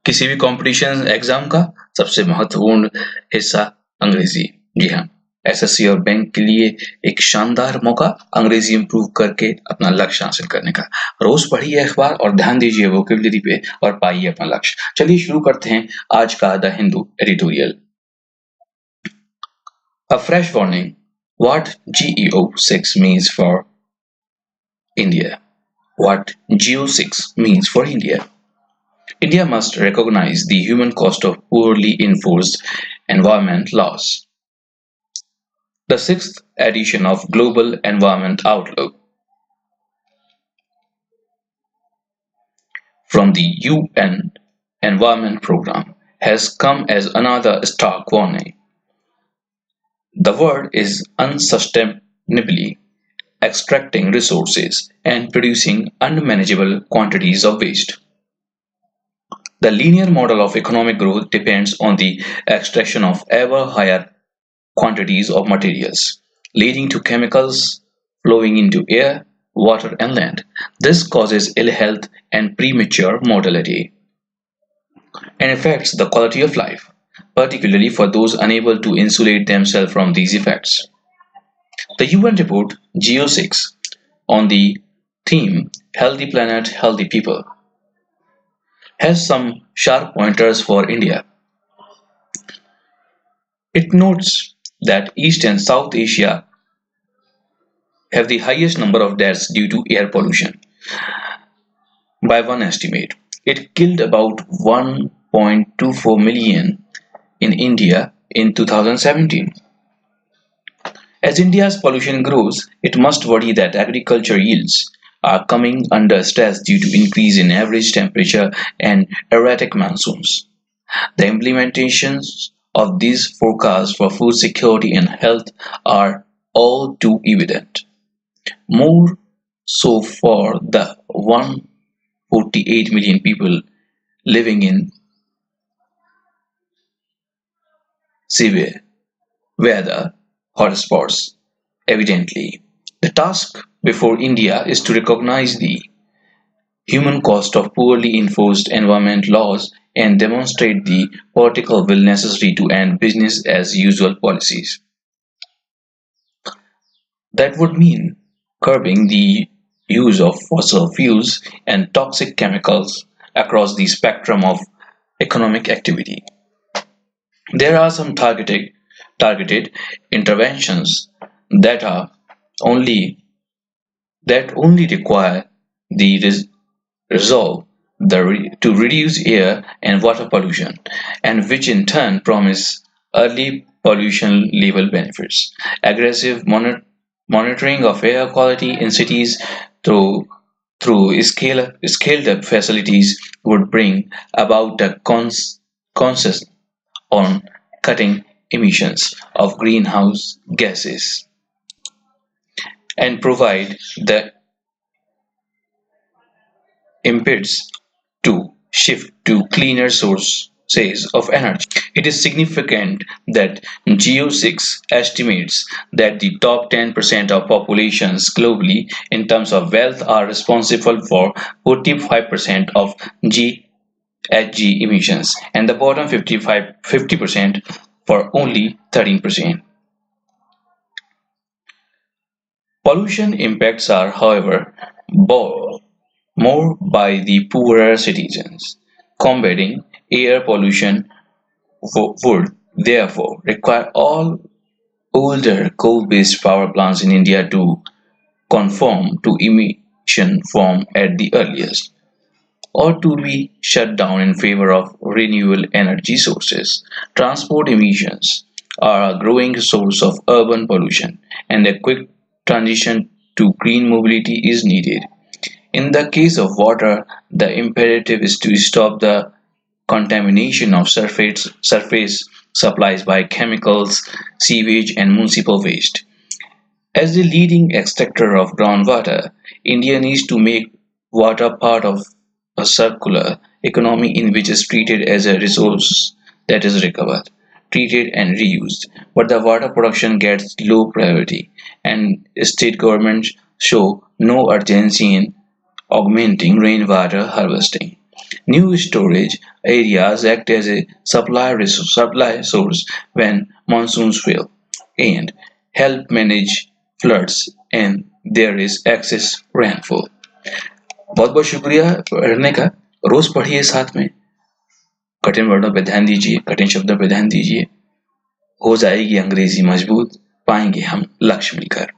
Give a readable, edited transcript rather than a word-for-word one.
किसी भी competition exam का सबसे महत्वपूर्ण हिस्सा अंग्रेजी। जी हाँ, एसएससी और बैंक के लिए एक शानदार मौका अंग्रेजी इंप्रूव करके अपना लक्ष्य हासिल करने का। रोज पढ़िए अखबार और ध्यान दीजिए वोकेबलरी पे और पाइए अपना लक्ष्य। चलिए शुरू करते हैं आज का the Hindu editorial. A fresh warning: what GEO6 means for India. What GEO6 means for India. India must recognize the human cost of poorly enforced environment laws. The sixth edition of Global Environment Outlook from the UN Environment Programme has come as another stark warning. The word is unsustainably extracting resources and producing unmanageable quantities of waste. The linear model of economic growth depends on the extraction of ever higher quantities of materials, leading to chemicals flowing into air, water, and land. This causes ill health and premature mortality and affects the quality of life, particularly for those unable to insulate themselves from these effects. The UN report GEO6 on the theme Healthy Planet, Healthy People has some sharp pointers for India. It notes that East and South Asia have the highest number of deaths due to air pollution. By one estimate, it killed about 1.24 million in India in 2017. As India's pollution grows, it must worry that agriculture yields are coming under stress due to increase in average temperature and erratic monsoons. The implementations of these forecasts for food security and health are all too evident. More so for the 148 million people living in severe weather hotspots. Evidently, the task before India is to recognize the human cost of poorly enforced environment laws and demonstrate the political will necessary to end business as usual policies. That would mean curbing the use of fossil fuels and toxic chemicals across the spectrum of economic activity. There are some targeted interventions that are only that only require the resolve to reduce air and water pollution, and which in turn promise early pollution level benefits. Aggressive monitoring of air quality in cities through scaled up facilities would bring about a consensus on cutting emissions of greenhouse gases and provide the impetus to shift to cleaner sources of energy. It is significant that Geo6 estimates that the top 10% of populations globally in terms of wealth are responsible for 45% of GHG emissions and the bottom 50% for only 13%. Pollution impacts are, however, more by the poorer citizens. Combating air pollution would therefore require all older coal-based power plants in India to conform to emission form at the earliest, or to be shut down in favor of renewable energy sources. Transport emissions are a growing source of urban pollution, and a quick transition to green mobility is needed. In the case of water, the imperative is to stop the contamination of surface supplies by chemicals, sewage, and municipal waste. As the leading extractor of groundwater, India needs to make water part of a circular economy in which is treated as a resource that is recovered, treated, and reused. But the water production gets low priority, and state governments show no urgency in augmenting rainwater harvesting. New storage areas act as a supply source when monsoons fail and help manage floods and there is excess rainfall. बहुत बहुत शुक्रिया पढ़ने का। रोज पढ़िए, साथ में कठिन वर्णों पर ध्यान दीजिए, कठिन शब्दों पर ध्यान दीजिए। हो जाएगी अंग्रेजी मजबूत, पाएंगे हम लक्ष्य मिलकर।